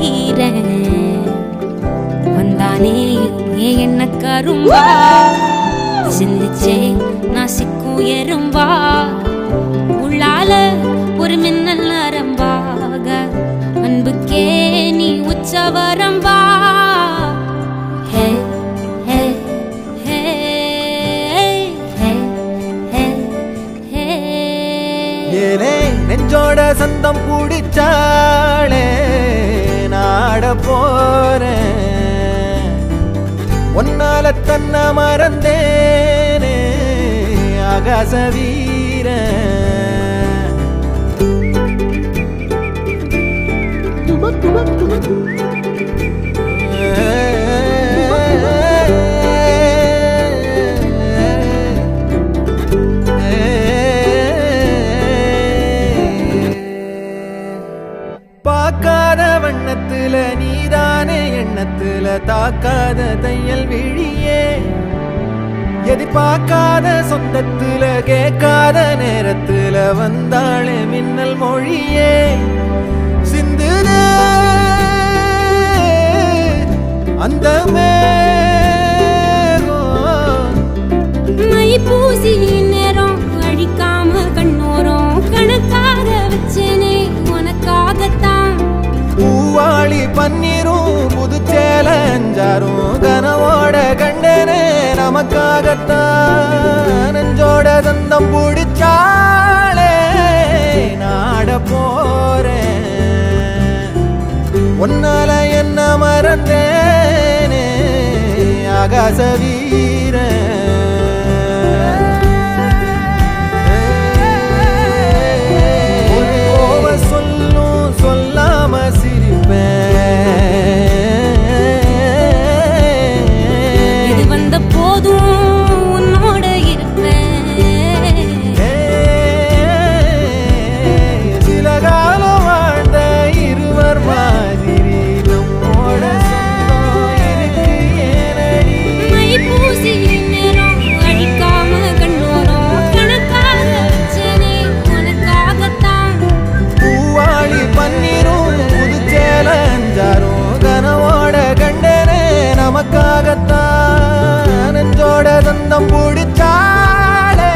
வீரன் வந்தானே என்ன கரும்பா சிந்திச்சே நான் சிக்கும் எறும்பா உள்ளால ஒரு மின்னல் நரம்பாக அன்புக்கே நீ உச்சவரம்பா நெஞ்சோட சந்தம் பிடிச்சாளே நாட போறேன் ஒன்னால தன்னை மறந்தேனே ஆகாச வீரன் பார்க்காத வண்ணத்துல நீதானே எண்ணத்துல தாக்காத தையல் விழியே எதிர்பார்க்காத சொந்தத்துல கேட்காத நேரத்துல வந்தாளே மின்னல் மொழியே சிந்துல அந்த மை பூசி நேரம் அழிக்காம கண்ணோரம் கணக்காக வச்சேனே உனக்காகத்தான் பூவாளி பன்னீரும் புதுச்சேலஞ்சாரும் கனவோட கண்டனே நமக்காகத்தான் நெஞ்சோட தந்தம் பிடிச்சாளே நாட போறேன் ஒன்னால என்ன மறந்தேனே ஆகாச வீரன் சொல்லாம சிரிப்பேன் இது வந்த போதும் உன்னோட இருப்பேன் சில காலம் வாழ்ந்த இருவர் மாதிரி நம்மோட சொந்தம் இருக்கு ஏனடி மை பூசி நேரம் அழிக்காம கண்ணோரம் கணக்காக வச்சேனே உனக்காகத்தான் பூவாளி பன்னீரும் புதுச்சேலஞ்சாரும் கனவோட கண்டனே நமக்காகத்தான் நெஞ்சோட தந்தம் பிடிச்சாளே